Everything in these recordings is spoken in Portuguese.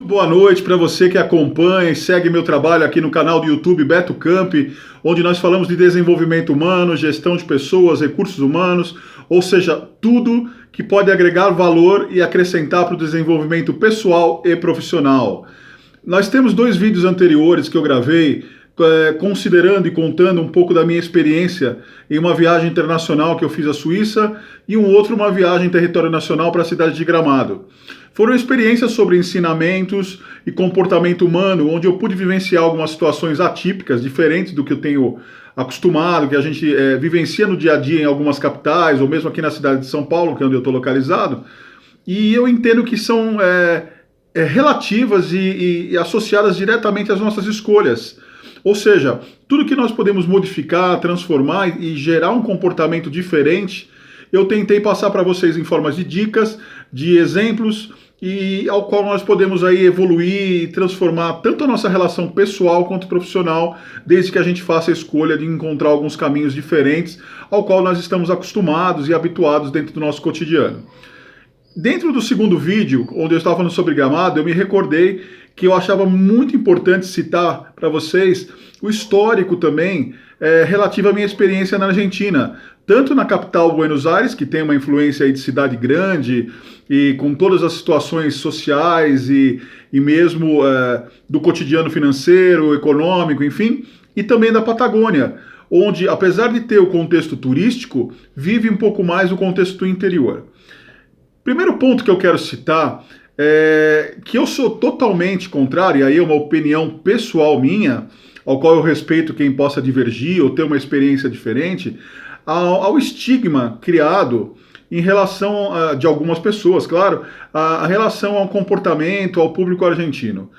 boa noite para você que acompanha e segue meu trabalho aqui no canal do YouTube Beto Campi, onde nós falamos de desenvolvimento humano, gestão de pessoas, recursos humanos, ou seja, tudo que pode agregar valor e acrescentar para o desenvolvimento pessoal e profissional. Nós temos 2 vídeos anteriores que eu gravei considerando e contando um pouco da minha experiência em uma viagem internacional que eu fiz à Suíça e um outro uma viagem em território nacional para a cidade de Gramado. Foram experiências sobre ensinamentos e comportamento humano, onde eu pude vivenciar algumas situações atípicas, diferentes do que eu tenho acostumado, que a gente vivencia no dia a dia em algumas capitais, ou mesmo aqui na cidade de São Paulo, que é onde eu estou localizado, e eu entendo que são relativas e associadas diretamente às nossas escolhas. Ou seja, tudo que nós podemos modificar, transformar e gerar um comportamento diferente, eu tentei passar para vocês em formas de dicas, de exemplos, e ao qual nós podemos aí evoluir e transformar tanto a nossa relação pessoal quanto profissional, desde que a gente faça a escolha de encontrar alguns caminhos diferentes ao qual nós estamos acostumados e habituados dentro do nosso cotidiano. Dentro do segundo vídeo, onde eu estava falando sobre Gramado, eu me recordei que eu achava muito importante citar para vocês o histórico também relativo à minha experiência na Argentina, tanto na capital Buenos Aires, que tem uma influência aí de cidade grande e com todas as situações sociais e mesmo do cotidiano financeiro, econômico, enfim, e também da Patagônia, onde, apesar de ter o contexto turístico, vive um pouco mais o contexto do interior. Primeiro ponto que eu quero citar é que eu sou totalmente contrário, e aí é uma opinião pessoal minha, ao qual eu respeito quem possa divergir ou ter uma experiência diferente, ao estigma criado em relação de algumas pessoas, claro, a relação ao comportamento, ao público argentino.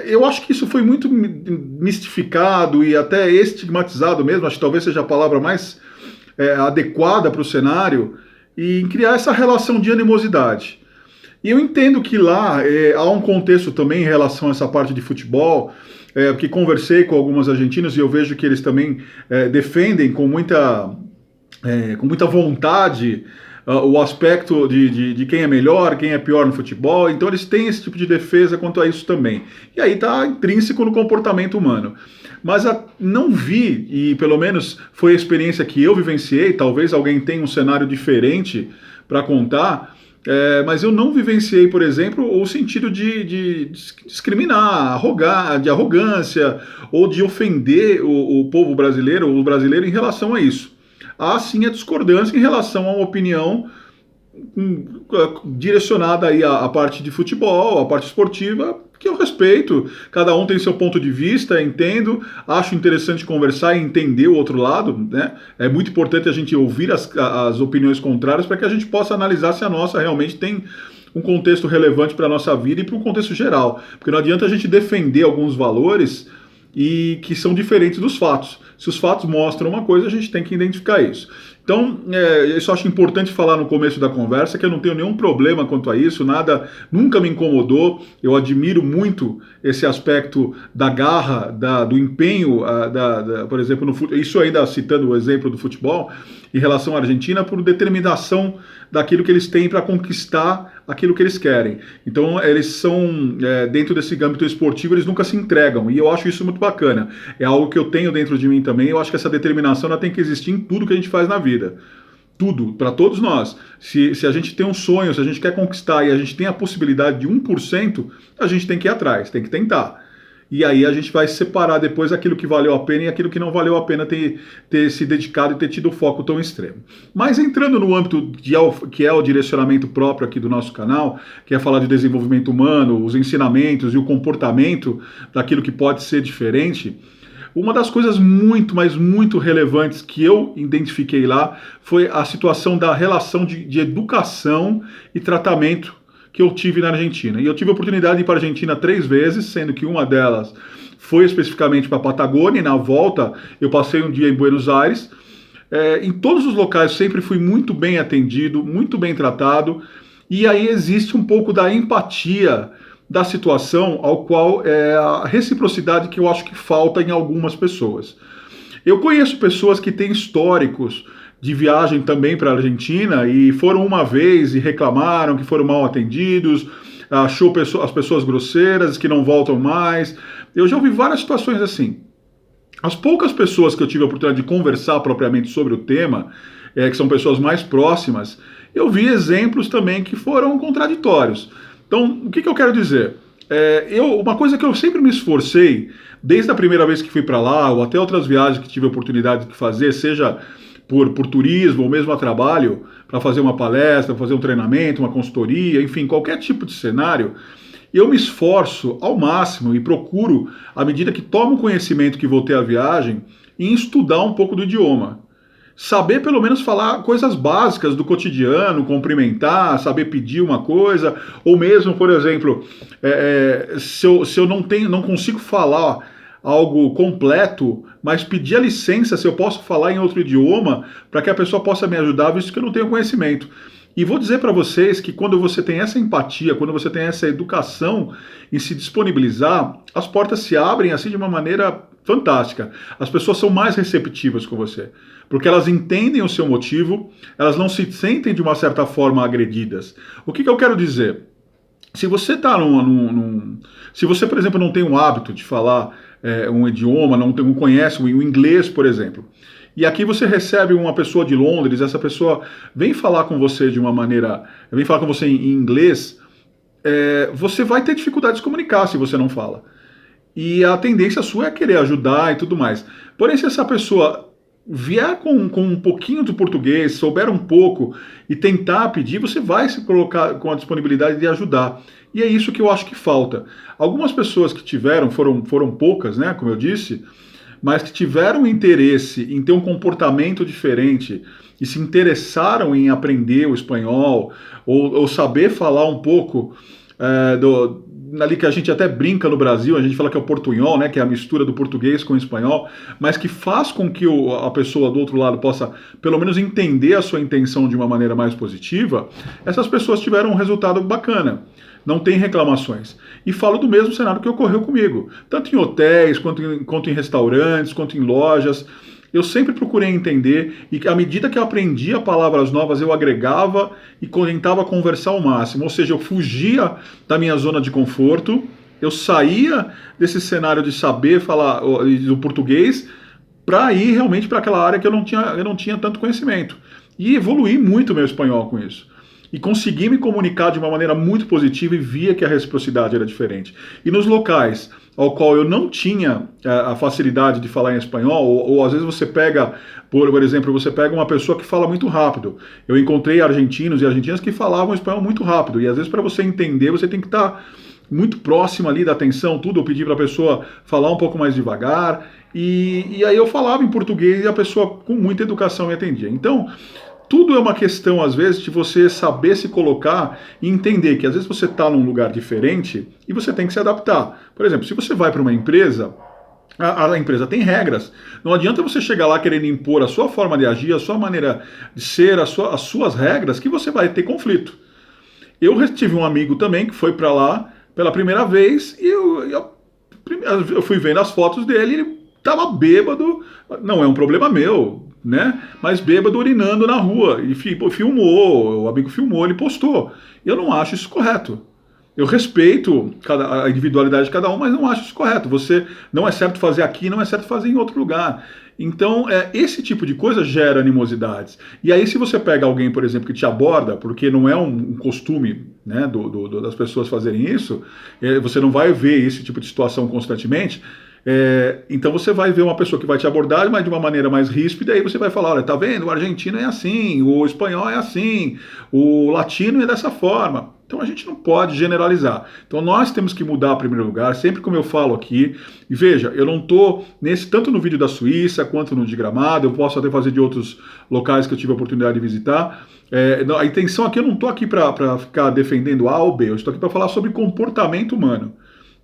Eu acho que isso foi muito mistificado e até estigmatizado mesmo, acho que talvez seja a palavra mais adequada para o cenário, e em criar essa relação de animosidade. E eu entendo que lá há um contexto também em relação a essa parte de futebol, porque conversei com algumas argentinas e eu vejo que eles também defendem com muita vontade o aspecto de quem é melhor, quem é pior no futebol, então eles têm esse tipo de defesa quanto a isso também. E aí está intrínseco no comportamento humano. Mas não vi, e pelo menos foi a experiência que eu vivenciei, talvez alguém tenha um cenário diferente para contar, mas eu não vivenciei, por exemplo, o sentido de discriminar, de arrogância, ou de ofender o povo brasileiro, o brasileiro em relação a isso. Há sim a discordância em relação a uma opinião direcionada aí à parte de futebol, à parte esportiva, que eu respeito. Cada um tem seu ponto de vista, entendo, acho interessante conversar e entender o outro lado, né? É muito importante a gente ouvir as opiniões contrárias para que a gente possa analisar se a nossa realmente tem um contexto relevante para a nossa vida e para o contexto geral. Porque não adianta a gente defender alguns valores e que são diferentes dos fatos. Se os fatos mostram uma coisa, a gente tem que identificar isso. Então, isso eu acho importante falar no começo da conversa, que eu não tenho nenhum problema quanto a isso, nada, nunca me incomodou, eu admiro muito esse aspecto da garra, do empenho, por exemplo, isso ainda citando o exemplo do futebol, em relação à Argentina, por determinação daquilo que eles têm para conquistar aquilo que eles querem. Então, eles são, dentro desse âmbito esportivo, eles nunca se entregam, e eu acho isso muito bacana. É algo que eu tenho dentro de mim também, eu acho que essa determinação ela tem que existir em tudo que a gente faz na vida. Tudo, para todos nós. Se a gente tem um sonho, se a gente quer conquistar e a gente tem a possibilidade de 1%, a gente tem que ir atrás, tem que tentar. E aí a gente vai separar depois aquilo que valeu a pena e aquilo que não valeu a pena ter se dedicado e ter tido foco tão extremo. Mas entrando no âmbito que é o direcionamento próprio aqui do nosso canal, que é falar de desenvolvimento humano, os ensinamentos e o comportamento daquilo que pode ser diferente, uma das coisas muito, mas muito relevantes que eu identifiquei lá foi a situação da relação de educação e tratamento que eu tive na Argentina. E eu tive a oportunidade de ir para a Argentina 3 vezes, sendo que uma delas foi especificamente para a Patagônia, e na volta eu passei um dia em Buenos Aires. Em todos os locais sempre fui muito bem atendido, muito bem tratado, e aí existe um pouco da empatia da situação, ao qual é a reciprocidade que eu acho que falta em algumas pessoas. Eu conheço pessoas que têm históricos de viagem também para a Argentina e foram uma vez e reclamaram que foram mal atendidos, achou as pessoas grosseiras, que não voltam mais. Eu já ouvi várias situações assim. As poucas pessoas que eu tive a oportunidade de conversar propriamente sobre o tema, que são pessoas mais próximas, eu vi exemplos também que foram contraditórios. Então, o que eu quero dizer? Uma coisa que eu sempre me esforcei, desde a primeira vez que fui para lá, ou até outras viagens que tive a oportunidade de fazer, seja por turismo ou mesmo a trabalho, para fazer uma palestra, fazer um treinamento, uma consultoria, enfim, qualquer tipo de cenário, eu me esforço ao máximo e procuro, à medida que tomo conhecimento que vou ter a viagem, em estudar um pouco do idioma. Saber pelo menos falar coisas básicas do cotidiano, cumprimentar, saber pedir uma coisa, ou mesmo, por exemplo, se eu não consigo falar algo completo, mas pedir a licença se eu posso falar em outro idioma, para que a pessoa possa me ajudar, visto que eu não tenho conhecimento. E vou dizer para vocês que quando você tem essa empatia, quando você tem essa educação em se disponibilizar, as portas se abrem assim de uma maneira fantástica. As pessoas são mais receptivas com você, porque elas entendem o seu motivo, elas não se sentem de uma certa forma agredidas. O que eu quero dizer? Se você está se você, por exemplo, não tem o hábito de falar um idioma, não conhece o inglês, por exemplo, e aqui você recebe uma pessoa de Londres, essa pessoa vem falar com você de uma maneira, vem falar com você em inglês, você vai ter dificuldade de se comunicar se você não fala. E a tendência sua é querer ajudar e tudo mais. Porém, se essa pessoa vier com um pouquinho de português, souber um pouco e tentar pedir, você vai se colocar com a disponibilidade de ajudar. E é isso que eu acho que falta. Algumas pessoas que tiveram, foram poucas, né, como eu disse, mas que tiveram interesse em ter um comportamento diferente e se interessaram em aprender o espanhol ou saber falar um pouco ali que a gente até brinca no Brasil, a gente fala que é o portunhol, né, que é a mistura do português com o espanhol, mas que faz com que a pessoa do outro lado possa pelo menos entender a sua intenção de uma maneira mais positiva, essas pessoas tiveram um resultado bacana. Não tem reclamações. E falo do mesmo cenário que ocorreu comigo. Tanto em hotéis, quanto em restaurantes, quanto em lojas. Eu sempre procurei entender e à medida que eu aprendia palavras novas, eu agregava e tentava conversar ao máximo. Ou seja, eu fugia da minha zona de conforto, eu saía desse cenário de saber falar do português para ir realmente para aquela área que eu não tinha tanto conhecimento. E evoluí muito meu espanhol com isso. E consegui me comunicar de uma maneira muito positiva e via que a reciprocidade era diferente. E nos locais ao qual eu não tinha a facilidade de falar em espanhol, ou às vezes você pega, por exemplo, você pega uma pessoa que fala muito rápido. Eu encontrei argentinos e argentinas que falavam espanhol muito rápido, e às vezes para você entender, você tem que estar muito próximo ali da atenção, tudo. Eu pedi para a pessoa falar um pouco mais devagar, e aí eu falava em português e a pessoa com muita educação me atendia. Então, tudo é uma questão, às vezes, de você saber se colocar e entender que, às vezes, você está num lugar diferente e você tem que se adaptar. Por exemplo, se você vai para uma empresa, a empresa tem regras. Não adianta você chegar lá querendo impor a sua forma de agir, a sua maneira de ser, as suas regras, que você vai ter conflito. Eu tive um amigo também que foi para lá pela primeira vez e eu fui vendo as fotos dele, ele estava bêbado, não é um problema meu, né? Mas bêbado urinando na rua, e filmou, o amigo filmou, ele postou. Eu não acho isso correto. Eu respeito a individualidade de cada um, mas não acho isso correto. Você não é certo fazer aqui, não é certo fazer em outro lugar. Então, esse tipo de coisa gera animosidades. E aí, se você pega alguém, por exemplo, que te aborda, porque não é um costume, né, das pessoas fazerem isso, você não vai ver esse tipo de situação constantemente. Então você vai ver uma pessoa que vai te abordar, mas de uma maneira mais ríspida, e aí você vai falar, olha, tá vendo, o argentino é assim, o espanhol é assim, o latino é dessa forma. Então a gente não pode generalizar. Então nós temos que mudar em primeiro lugar, sempre como eu falo aqui. E veja, eu não estou tanto no vídeo da Suíça quanto no de Gramado, eu posso até fazer de outros locais que eu tive a oportunidade de visitar. A intenção aqui, eu não estou aqui para ficar defendendo A ou B, eu estou aqui para falar sobre comportamento humano.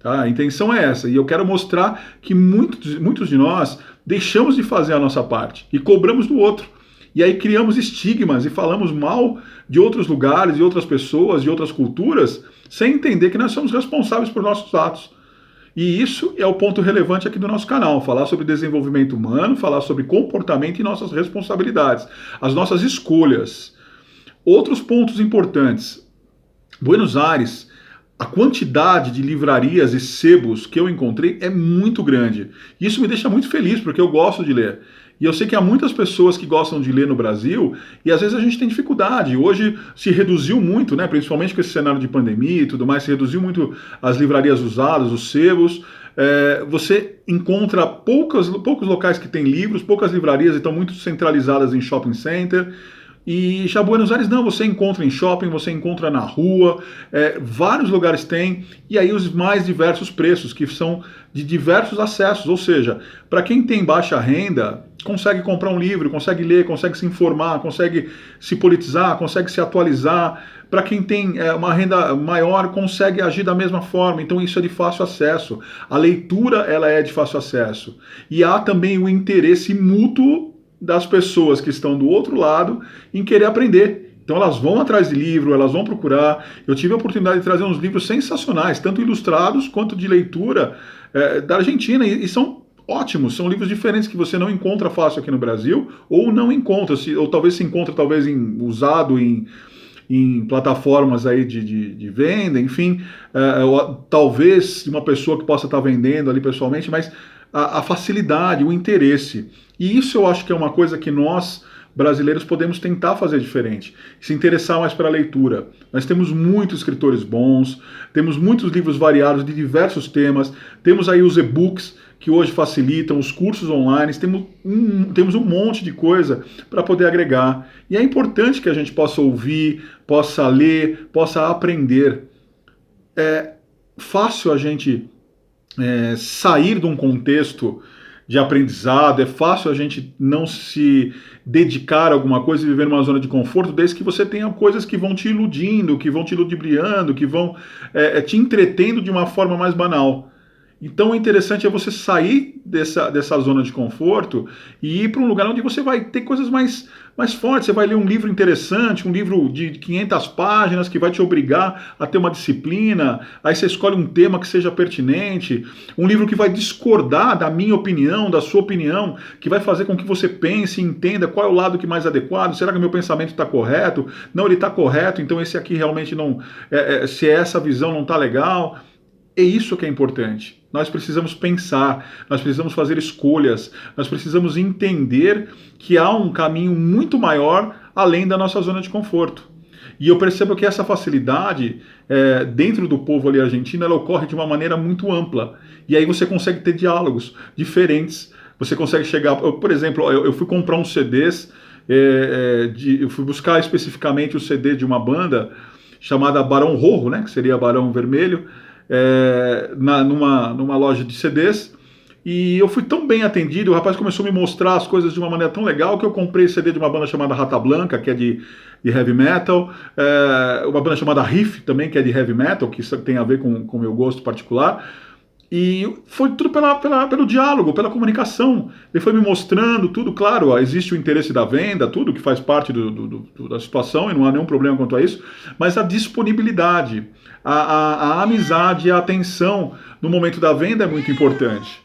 Tá? A intenção é essa, e eu quero mostrar que muitos de nós deixamos de fazer a nossa parte e cobramos do outro. E aí criamos estigmas e falamos mal de outros lugares, de outras pessoas, de outras culturas, sem entender que nós somos responsáveis por nossos atos. E isso é o ponto relevante aqui do nosso canal, falar sobre desenvolvimento humano, falar sobre comportamento e nossas responsabilidades, as nossas escolhas. Outros pontos importantes. Buenos Aires, a quantidade de livrarias e sebos que eu encontrei é muito grande. E isso me deixa muito feliz, porque eu gosto de ler. E eu sei que há muitas pessoas que gostam de ler no Brasil, e às vezes a gente tem dificuldade. Hoje se reduziu muito, né, principalmente com esse cenário de pandemia e tudo mais, se reduziu muito as livrarias usadas, os sebos. Você encontra poucos locais que têm livros, poucas livrarias estão muito centralizadas em shopping center. E já Buenos Aires não, você encontra em shopping, você encontra na rua, vários lugares tem, e aí os mais diversos preços, que são de diversos acessos, ou seja, para quem tem baixa renda, consegue comprar um livro, consegue ler, consegue se informar, consegue se politizar, consegue se atualizar. Para quem tem uma renda maior, consegue agir da mesma forma, então isso é de fácil acesso. A leitura, ela é de fácil acesso. E há também o interesse mútuo das pessoas que estão do outro lado em querer aprender. Então elas vão atrás de livro, elas vão procurar. Eu tive a oportunidade de trazer uns livros sensacionais, tanto ilustrados quanto de leitura da Argentina, e são ótimos, são livros diferentes que você não encontra fácil aqui no Brasil, ou não encontra, ou talvez se encontra talvez usado em plataformas aí de venda, enfim, talvez uma pessoa que possa estar vendendo ali pessoalmente, mas a facilidade, o interesse. E isso eu acho que é uma coisa que nós, brasileiros, podemos tentar fazer diferente, se interessar mais pela leitura. Nós temos muitos escritores bons, temos muitos livros variados de diversos temas, temos aí os e-books que hoje facilitam, os cursos online, temos um monte de coisa para poder agregar. E é importante que a gente possa ouvir, possa ler, possa aprender. É fácil a gente sair de um contexto de aprendizado, é fácil a gente não se dedicar a alguma coisa e viver numa zona de conforto, desde que você tenha coisas que vão te iludindo, que vão te ludibriando, que vão te entretendo de uma forma mais banal. Então o interessante é você sair dessa zona de conforto e ir para um lugar onde você vai ter coisas mais fortes. Você vai ler um livro interessante, um livro de 500 páginas que vai te obrigar a ter uma disciplina. Aí você escolhe um tema que seja pertinente, um livro que vai discordar da minha opinião, da sua opinião, que vai fazer com que você pense e entenda qual é o lado que é mais adequado. Será que o meu pensamento está correto? Não, ele está correto, então esse aqui realmente não... se essa visão não está legal... É isso que é importante. Nós precisamos pensar, nós precisamos fazer escolhas, nós precisamos entender que há um caminho muito maior além da nossa zona de conforto. E eu percebo que essa facilidade dentro do povo ali argentino, ela ocorre de uma maneira muito ampla. E aí você consegue ter diálogos diferentes, você consegue chegar... por exemplo, eu fui comprar uns CDs, eu fui buscar especificamente o CD de uma banda chamada Barão Rojo, né, que seria Barão Vermelho, numa loja de CDs, e eu fui tão bem atendido, o rapaz começou a me mostrar as coisas de uma maneira tão legal que eu comprei CD de uma banda chamada Rata Blanca, que é de heavy metal, uma banda chamada Riff também, que é de heavy metal, que tem a ver com o meu gosto particular. E foi tudo pelo diálogo, pela comunicação. Ele foi me mostrando tudo, claro, existe o interesse da venda, tudo que faz parte da situação, e não há nenhum problema quanto a isso, mas a disponibilidade, a amizade, a atenção no momento da venda é muito importante.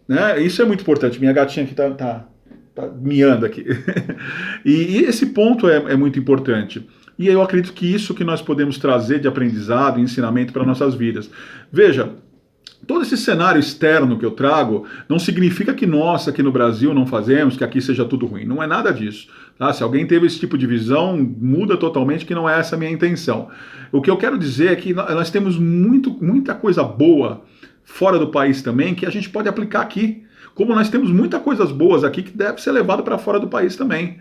Né? Isso é muito importante. Minha gatinha aqui tá miando aqui. E esse ponto é muito importante. E eu acredito que isso que nós podemos trazer de aprendizado e ensinamento para nossas vidas. Veja, todo esse cenário externo que eu trago não significa que nós aqui no Brasil não fazemos, que aqui seja tudo ruim. Não é nada disso. Tá? Se alguém teve esse tipo de visão, muda totalmente, que não é essa a minha intenção. O que eu quero dizer é que nós temos muita coisa boa fora do país também, que a gente pode aplicar aqui. Como nós temos muitas coisas boas aqui que deve ser levado para fora do país também.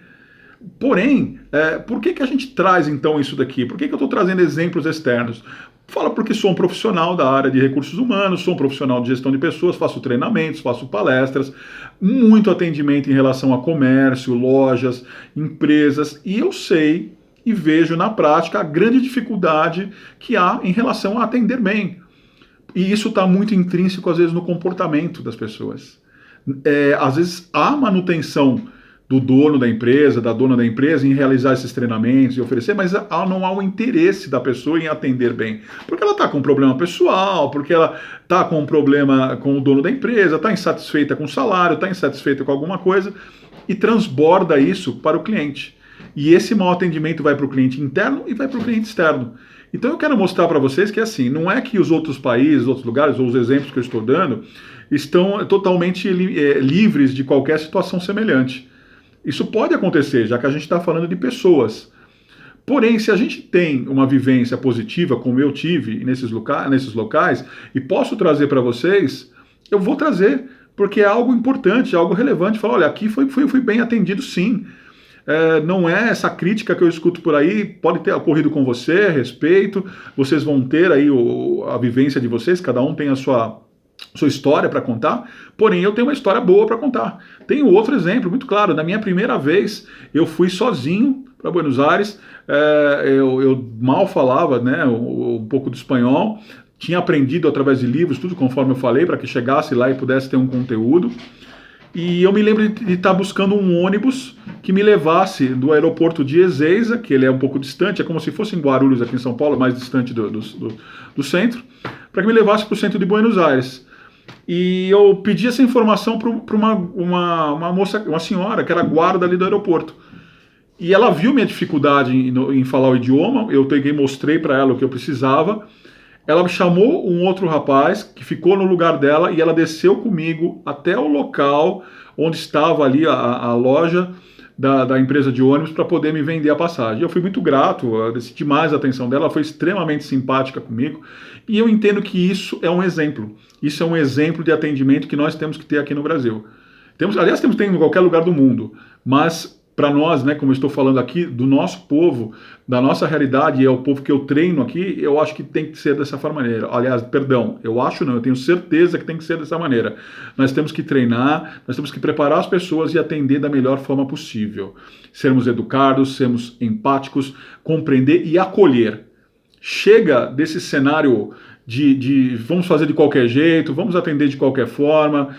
Porém, por que a gente traz então isso daqui? Por que eu estou trazendo exemplos externos? Fala porque sou um profissional da área de recursos humanos, sou um profissional de gestão de pessoas, faço treinamentos, faço palestras, muito atendimento em relação a comércio, lojas, empresas, e eu sei e vejo na prática a grande dificuldade que há em relação a atender bem. E isso está muito intrínseco, às vezes, no comportamento das pessoas. Às vezes há manutenção do dono da empresa, da dona da empresa, em realizar esses treinamentos e oferecer, mas não há o interesse da pessoa em atender bem. Porque ela está com um problema pessoal, porque ela está com um problema com o dono da empresa, está insatisfeita com o salário, está insatisfeita com alguma coisa, e transborda isso para o cliente. E esse mau atendimento vai para o cliente interno e vai para o cliente externo. Então eu quero mostrar para vocês que assim, não é que os outros países, outros lugares, ou os exemplos que eu estou dando, estão totalmente livres de qualquer situação semelhante. Isso pode acontecer, já que a gente está falando de pessoas. Porém, se a gente tem uma vivência positiva, como eu tive nesses locais, e posso trazer para vocês, eu vou trazer, porque é algo importante, é algo relevante. Falar, olha, aqui fui bem atendido sim. Não é essa crítica que eu escuto por aí, pode ter ocorrido com você, respeito, vocês vão ter aí a vivência de vocês, cada um tem a sua história para contar, porém eu tenho uma história boa para contar. Tenho outro exemplo muito claro, na minha primeira vez eu fui sozinho para Buenos Aires, eu mal falava, né, um pouco de espanhol, tinha aprendido através de livros, tudo conforme eu falei, para que chegasse lá e pudesse ter um conteúdo. E eu me lembro de estar buscando um ônibus que me levasse do aeroporto de Ezeiza, que ele é um pouco distante, é como se fosse em Guarulhos, aqui em São Paulo, mais distante do centro, para que me levasse para o centro de Buenos Aires. E eu pedi essa informação para uma moça, uma senhora, que era guarda ali do aeroporto. E ela viu minha dificuldade em falar o idioma, eu peguei e mostrei para ela o que eu precisava. Ela chamou um outro rapaz que ficou no lugar dela e ela desceu comigo até o local onde estava ali a loja da empresa de ônibus para poder me vender a passagem. Eu fui muito grato, eu decidi mais a atenção dela, ela foi extremamente simpática comigo e eu entendo que isso é um exemplo. Isso é um exemplo de atendimento que nós temos que ter aqui no Brasil. Aliás, temos em qualquer lugar do mundo, mas para nós, né, como eu estou falando aqui, do nosso povo, da nossa realidade, é o povo que eu treino aqui, eu acho que tem que ser dessa maneira. Aliás, perdão, eu acho não, eu tenho certeza que tem que ser dessa maneira. Nós temos que treinar, nós temos que preparar as pessoas e atender da melhor forma possível. Sermos educados, sermos empáticos, compreender e acolher. Chega desse cenário de vamos fazer de qualquer jeito, vamos atender de qualquer forma,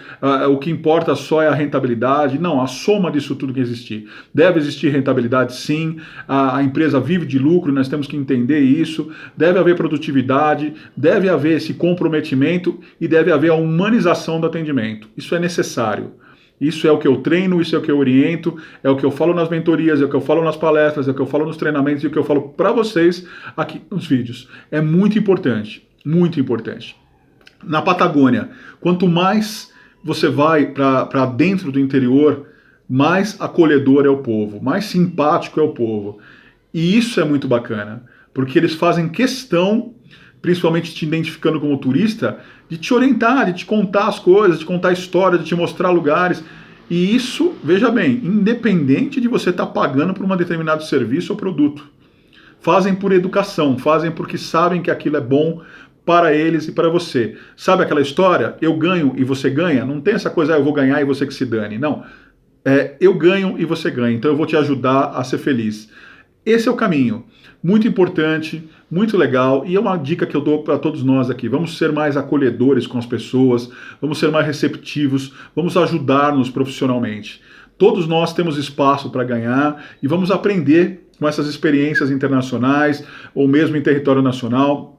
o que importa só é a rentabilidade. Não, a soma disso tudo que existir. Deve existir rentabilidade sim, a empresa vive de lucro, nós temos que entender isso, deve haver produtividade, deve haver esse comprometimento e deve haver a humanização do atendimento. Isso é necessário. Isso é o que eu treino, isso é o que eu oriento, é o que eu falo nas mentorias, é o que eu falo nas palestras, é o que eu falo nos treinamentos e o que eu falo para vocês aqui nos vídeos. É muito importante. Muito importante. Na Patagônia, quanto mais você vai para dentro do interior, mais acolhedor é o povo, mais simpático é o povo. E isso é muito bacana, porque eles fazem questão, principalmente te identificando como turista, de te orientar, de te contar as coisas, de contar a história, de te mostrar lugares. E isso, veja bem, independente de você estar pagando por um determinado serviço ou produto. Fazem por educação, fazem porque sabem que aquilo é bom para eles e para você. Sabe aquela história? Eu ganho e você ganha? Não tem essa coisa, eu vou ganhar e você que se dane. Não. Eu ganho e você ganha. Então eu vou te ajudar a ser feliz. Esse é o caminho. Muito importante, muito legal. E é uma dica que eu dou para todos nós aqui. Vamos ser mais acolhedores com as pessoas. Vamos ser mais receptivos. Vamos ajudar-nos profissionalmente. Todos nós temos espaço para ganhar e vamos aprender com essas experiências internacionais ou mesmo em território nacional.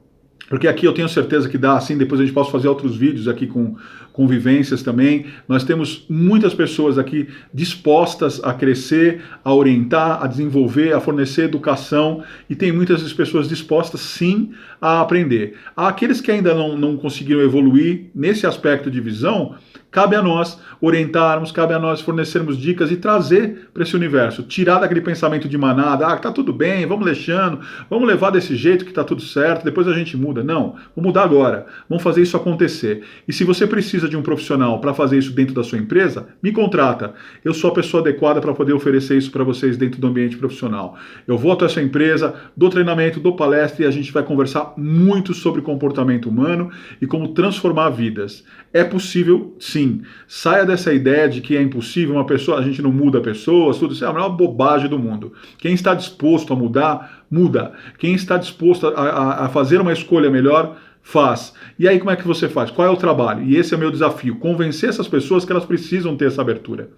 Porque aqui eu tenho certeza que dá, assim, depois a gente pode fazer outros vídeos aqui com vivências também. Nós temos muitas pessoas aqui dispostas a crescer, a orientar, a desenvolver, a fornecer educação e tem muitas pessoas dispostas sim a aprender. Aqueles que ainda não conseguiram evoluir nesse aspecto de visão, cabe a nós orientarmos, cabe a nós fornecermos dicas e trazer para esse universo, tirar daquele pensamento de manada, tá tudo bem, vamos deixando, vamos levar desse jeito que tá tudo certo, depois a gente muda. Não, vamos mudar agora, vamos fazer isso acontecer. E se você precisa de um profissional para fazer isso dentro da sua empresa, me contrata. Eu sou a pessoa adequada para poder oferecer isso para vocês dentro do ambiente profissional. Eu vou até essa empresa, dou treinamento, dou palestra e a gente vai conversar muito sobre comportamento humano e como transformar vidas. É possível, sim. Saia dessa ideia de que é impossível uma pessoa, a gente não muda pessoas, tudo isso é a maior bobagem do mundo. Quem está disposto a mudar, muda. Quem está disposto a fazer uma escolha melhor, faz. E aí como é que você faz? Qual é o trabalho? E esse é o meu desafio, convencer essas pessoas que elas precisam ter essa abertura.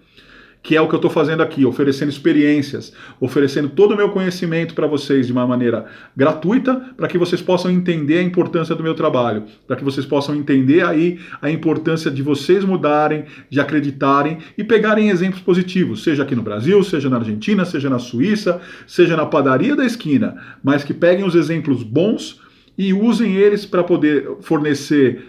que é o que eu estou fazendo aqui, oferecendo experiências, oferecendo todo o meu conhecimento para vocês de uma maneira gratuita, para que vocês possam entender a importância do meu trabalho, para que vocês possam entender aí a importância de vocês mudarem, de acreditarem e pegarem exemplos positivos, seja aqui no Brasil, seja na Argentina, seja na Suíça, seja na padaria da esquina, mas que peguem os exemplos bons e usem eles para poder fornecer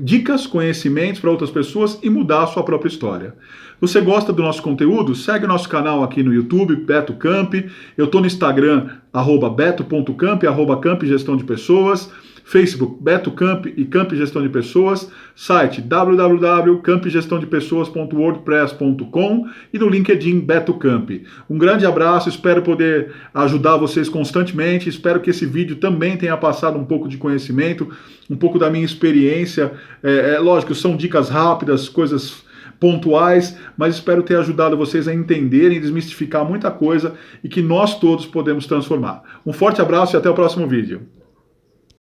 dicas, conhecimentos para outras pessoas e mudar a sua própria história. Você gosta do nosso conteúdo? Segue o nosso canal aqui no YouTube, Beto Camp. Eu estou no Instagram, @beto.camp, @camp Gestão de Pessoas. Facebook, Beto Camp e Camp Gestão de Pessoas, site www.campgestãodepessoas.wordpress.com e no LinkedIn Beto Camp. Um grande abraço, espero poder ajudar vocês constantemente, espero que esse vídeo também tenha passado um pouco de conhecimento, um pouco da minha experiência. Lógico, são dicas rápidas, coisas pontuais, mas espero ter ajudado vocês a entenderem, desmistificar muita coisa e que nós todos podemos transformar. Um forte abraço e até o próximo vídeo.